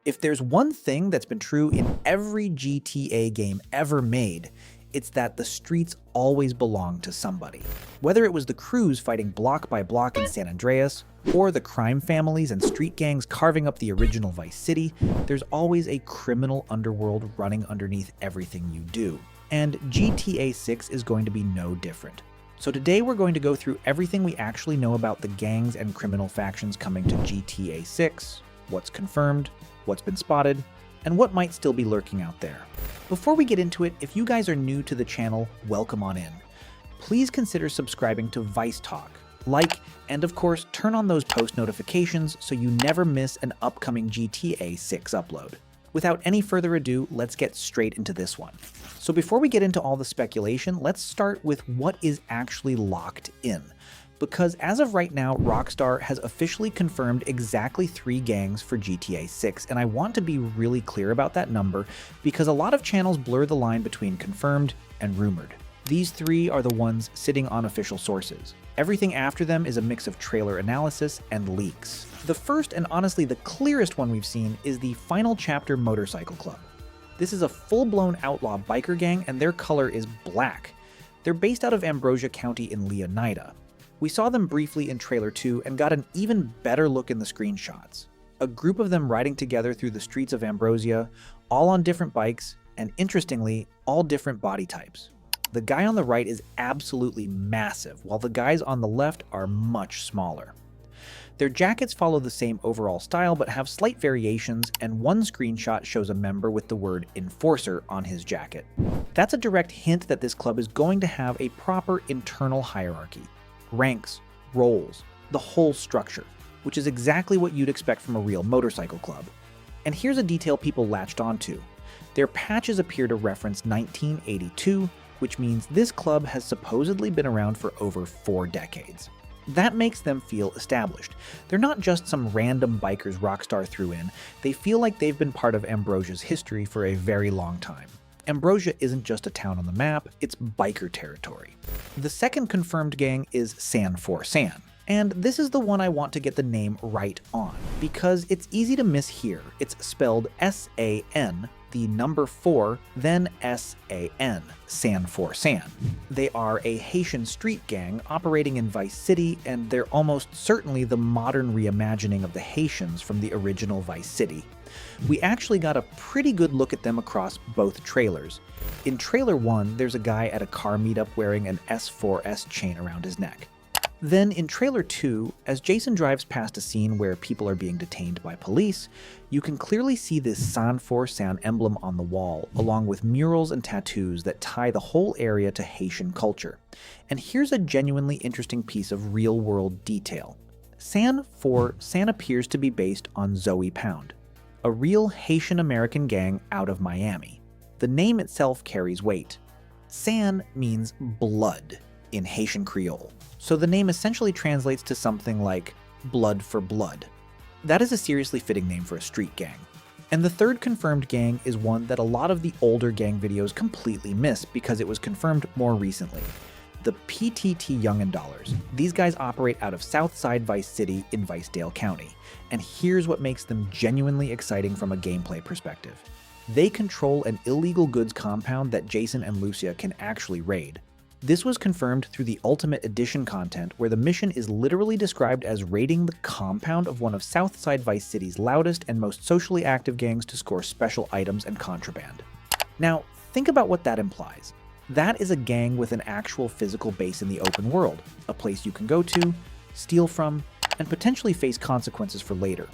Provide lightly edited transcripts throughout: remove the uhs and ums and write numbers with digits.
If there's one thing that's been true in every GTA game ever made, it's that the streets always belong to somebody. Whether it was the crews fighting block by block in San Andreas, or the crime families and street gangs carving up the original Vice City, there's always a criminal underworld running underneath everything you do. And GTA 6 is going to be no different. So today we're going to go through everything we actually know about the gangs and criminal factions coming to GTA 6, what's confirmed, what's been spotted, and what might still be lurking out there. Before we get into it, if you guys are new to the channel, welcome on in. Please consider subscribing to Vice Talk, like, and of course turn on those post notifications so you never miss an upcoming GTA 6 upload. Without any further ado, let's get straight into this one. So before we get into all the speculation, let's start with what is actually locked in. Because as of right now, Rockstar has officially confirmed exactly 3 gangs for GTA 6, and I want to be really clear about that number because a lot of channels blur the line between confirmed and rumored. These 3 are the ones sitting on official sources. Everything after them is a mix of trailer analysis and leaks. The first and honestly the clearest one we've seen is the Final Chapter Motorcycle Club. This is a full-blown outlaw biker gang and their color is black. They're based out of Ambrosia County in Leonida. We saw them briefly in Trailer 2 and got an even better look in the screenshots. A group of them riding together through the streets of Ambrosia, all on different bikes, and interestingly, all different body types. The guy on the right is absolutely massive, while the guys on the left are much smaller. Their jackets follow the same overall style but have slight variations, and one screenshot shows a member with the word Enforcer on his jacket. That's a direct hint that this club is going to have a proper internal hierarchy. Ranks, roles, the whole structure, which is exactly what you'd expect from a real motorcycle club. And here's a detail people latched onto. Their patches appear to reference 1982, which means this club has supposedly been around for over 4 decades. That makes them feel established. They're not just some random bikers Rockstar threw in, they feel like they've been part of Ambrosia's history for a very long time. Ambrosia isn't just a town on the map, it's biker territory. The second confirmed gang is San for San, and this is the one I want to get the name right on, because it's easy to mishear. It's spelled S-A-N, the number 4, then S-A-N, San for San. They are a Haitian street gang operating in Vice City, and they're almost certainly the modern reimagining of the Haitians from the original Vice City. We actually got a pretty good look at them across both trailers. In Trailer 1, there's a guy at a car meetup wearing an S4S chain around his neck. Then in Trailer 2, as Jason drives past a scene where people are being detained by police, you can clearly see this San for San emblem on the wall, along with murals and tattoos that tie the whole area to Haitian culture. And here's a genuinely interesting piece of real-world detail. San for San appears to be based on Zoe Pound, a real Haitian-American gang out of Miami. The name itself carries weight. San means blood in Haitian Creole, so the name essentially translates to something like blood for blood. That is a seriously fitting name for a street gang. And the third confirmed gang is one that a lot of the older gang videos completely miss because it was confirmed more recently. The PTT Youngin dollars. These guys operate out of Southside Vice City in Vicedale County, and here's what makes them genuinely exciting from a gameplay perspective. They control an illegal goods compound that Jason and Lucia can actually raid. This was confirmed through the Ultimate Edition content, where the mission is literally described as raiding the compound of one of Southside Vice City's loudest and most socially active gangs to score special items and contraband. Now, think about what that implies. That is a gang with an actual physical base in the open world, a place you can go to, steal from, and potentially face consequences for later.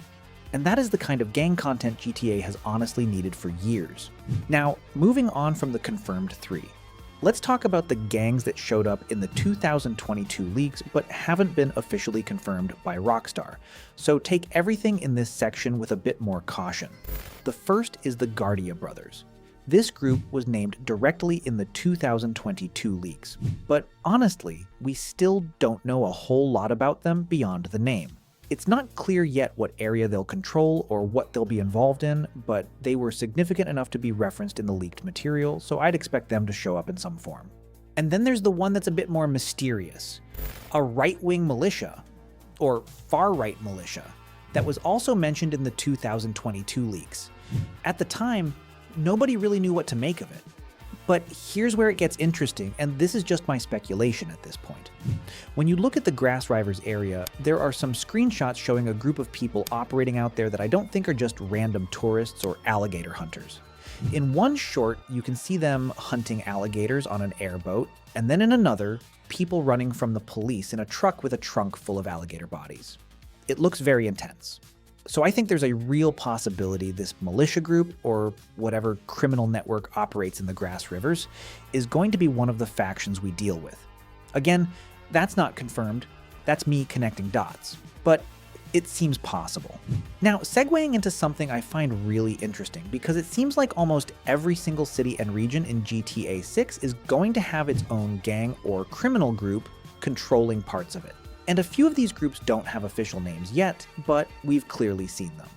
And that is the kind of gang content GTA has honestly needed for years. Now, moving on from the confirmed 3. Let's talk about the gangs that showed up in the 2022 leaks but haven't been officially confirmed by Rockstar, so take everything in this section with a bit more caution. The first is the Guardia Brothers. This group was named directly in the 2022 leaks, but honestly, we still don't know a whole lot about them beyond the name. It's not clear yet what area they'll control or what they'll be involved in, but they were significant enough to be referenced in the leaked material, so I'd expect them to show up in some form. And then there's the one that's a bit more mysterious. A right-wing militia, or far-right militia. that was also mentioned in the 2022 leaks. At the time, nobody really knew what to make of it. But here's where it gets interesting, and this is just my speculation at this point. When you look at the Grass Rivers area, there are some screenshots showing a group of people operating out there that I don't think are just random tourists or alligator hunters. In one short, you can see them hunting alligators on an airboat, and then in another, people running from the police in a truck with a trunk full of alligator bodies. It looks very intense. So I think there's a real possibility this militia group, or whatever criminal network operates in the Grass Rivers, is going to be one of the factions we deal with. Again, that's not confirmed. That's me connecting dots. But it seems possible. Now, segueing into something I find really interesting, because it seems like almost every single city and region in GTA 6 is going to have its own gang or criminal group controlling parts of it. And a few of these groups don't have official names yet, but we've clearly seen them.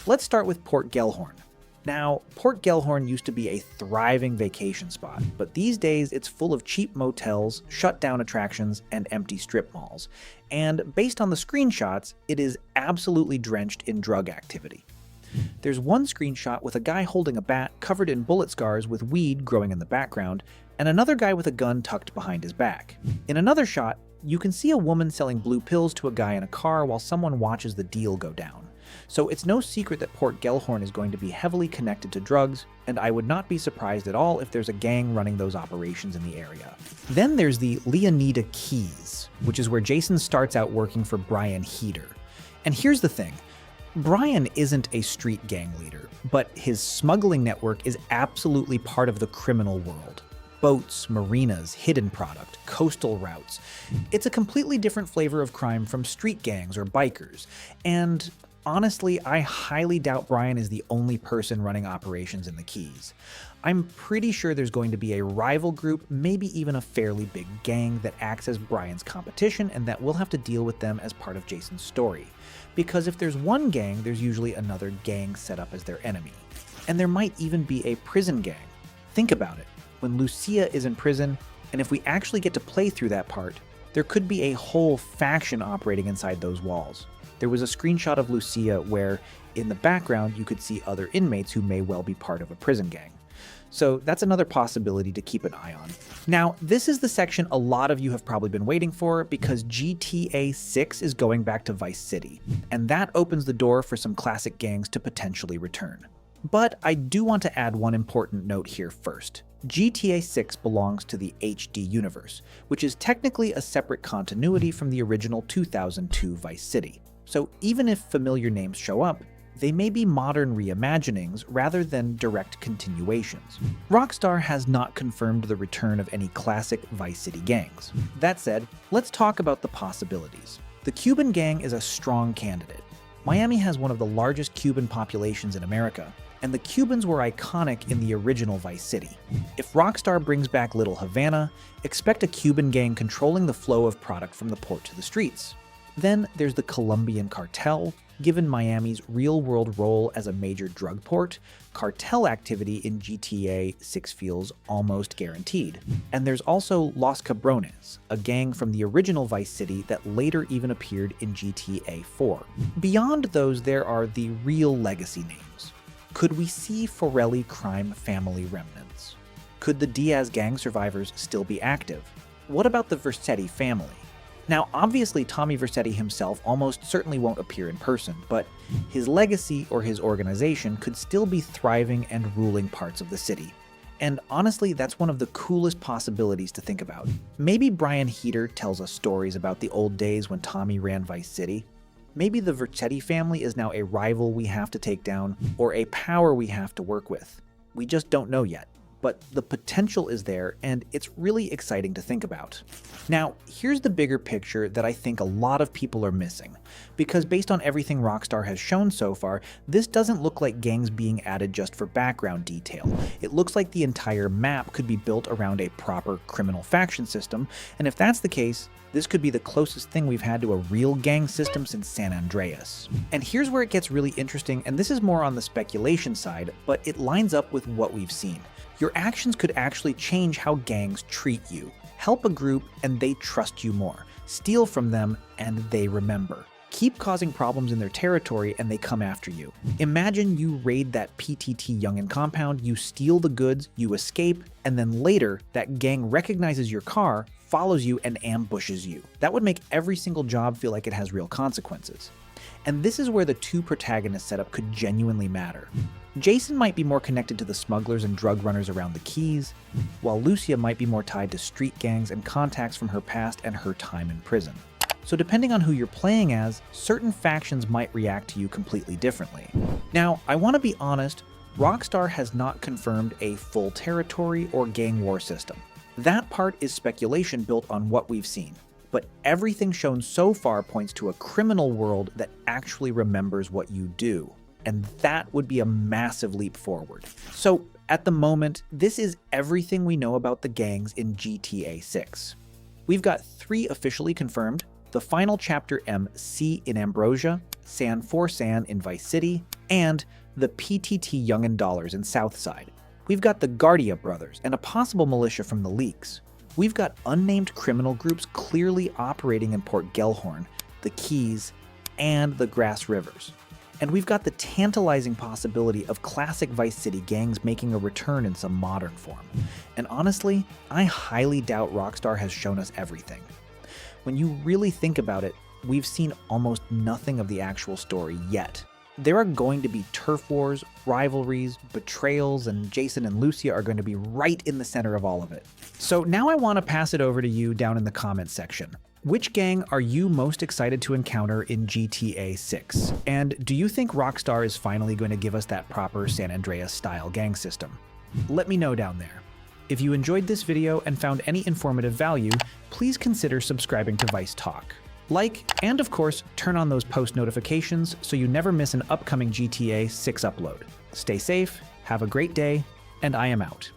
Let's start with Port Gellhorn. Now, Port Gellhorn used to be a thriving vacation spot, but these days it's full of cheap motels, shut-down attractions, and empty strip malls. And based on the screenshots, it is absolutely drenched in drug activity. There's one screenshot with a guy holding a bat covered in bullet scars with weed growing in the background, and another guy with a gun tucked behind his back. In another shot, you can see a woman selling blue pills to a guy in a car while someone watches the deal go down. So it's no secret that Port Gellhorn is going to be heavily connected to drugs, and I would not be surprised at all if there's a gang running those operations in the area. Then there's the Leonida Keys, which is where Jason starts out working for Brian Heater. And here's the thing. Brian isn't a street gang leader, but his smuggling network is absolutely part of the criminal world. Boats, marinas, hidden product, coastal routes. It's a completely different flavor of crime from street gangs or bikers. And honestly, I highly doubt Brian is the only person running operations in the Keys. I'm pretty sure there's going to be a rival group, maybe even a fairly big gang that acts as Brian's competition, and that we'll have to deal with them as part of Jason's story. Because if there's one gang, there's usually another gang set up as their enemy. And there might even be a prison gang. Think about it. When Lucia is in prison, and if we actually get to play through that part, there could be a whole faction operating inside those walls. There was a screenshot of Lucia where, in the background, you could see other inmates who may well be part of a prison gang. So that's another possibility to keep an eye on. Now, this is the section a lot of you have probably been waiting for, because GTA 6 is going back to Vice City, and that opens the door for some classic gangs to potentially return. But I do want to add one important note here first. GTA 6 belongs to the HD universe, which is technically a separate continuity from the original 2002 Vice City. So even if familiar names show up, they may be modern reimaginings rather than direct continuations. Rockstar has not confirmed the return of any classic Vice City gangs. That said, let's talk about the possibilities. The Cuban gang is a strong candidate. Miami has one of the largest Cuban populations in America, and the Cubans were iconic in the original Vice City. If Rockstar brings back Little Havana, expect a Cuban gang controlling the flow of product from the port to the streets. Then there's the Colombian cartel. Given Miami's real-world role as a major drug port, cartel activity in GTA 6 feels almost guaranteed. And there's also Los Cabrones, a gang from the original Vice City that later even appeared in GTA 4. Beyond those, there are the real legacy names. Could we see Forelli crime family remnants? Could the Diaz gang survivors still be active? What about the Vercetti family? Now, obviously, Tommy Vercetti himself almost certainly won't appear in person, but his legacy or his organization could still be thriving and ruling parts of the city. And honestly, that's one of the coolest possibilities to think about. Maybe Brian Heater tells us stories about the old days when Tommy ran Vice City. Maybe the Vercetti family is now a rival we have to take down, or a power we have to work with. We just don't know yet. But the potential is there, and it's really exciting to think about. Now, here's the bigger picture that I think a lot of people are missing, because based on everything Rockstar has shown so far, this doesn't look like gangs being added just for background detail. It looks like the entire map could be built around a proper criminal faction system, and if that's the case, this could be the closest thing we've had to a real gang system since San Andreas. And here's where it gets really interesting, and this is more on the speculation side, but it lines up with what we've seen. Your actions could actually change how gangs treat you. Help a group and they trust you more. Steal from them and they remember. Keep causing problems in their territory and they come after you. Imagine you raid that PTT Youngin compound, you steal the goods, you escape, and then later that gang recognizes your car, follows you, and ambushes you. That would make every single job feel like it has real consequences. And this is where the two protagonist setup could genuinely matter. Jason might be more connected to the smugglers and drug runners around the Keys, while Lucia might be more tied to street gangs and contacts from her past and her time in prison. So depending on who you're playing as, certain factions might react to you completely differently. Now, I want to be honest, Rockstar has not confirmed a full territory or gang war system. That part is speculation built on what we've seen, but everything shown so far points to a criminal world that actually remembers what you do, and that would be a massive leap forward. So at the moment, this is everything we know about the gangs in GTA 6. We've got 3 officially confirmed: the final Chapter M C in Ambrosia, San for San in Vice City, and the PTT Youngin dollars in Southside. We've got the Guardia Brothers and a possible militia from the leaks. We've got unnamed criminal groups clearly operating in Port Gellhorn, the Keys, and the Grass Rivers. And we've got the tantalizing possibility of classic Vice City gangs making a return in some modern form. And honestly, I highly doubt Rockstar has shown us everything. When you really think about it, we've seen almost nothing of the actual story yet. There are going to be turf wars, rivalries, betrayals, and Jason and Lucia are going to be right in the center of all of it. So now I want to pass it over to you down in the comments section. Which gang are you most excited to encounter in GTA 6? And do you think Rockstar is finally going to give us that proper San Andreas-style gang system? Let me know down there. If you enjoyed this video and found any informative value, please consider subscribing to Vice Talk. Like, and of course, turn on those post notifications so you never miss an upcoming GTA 6 upload. Stay safe, have a great day, and I am out.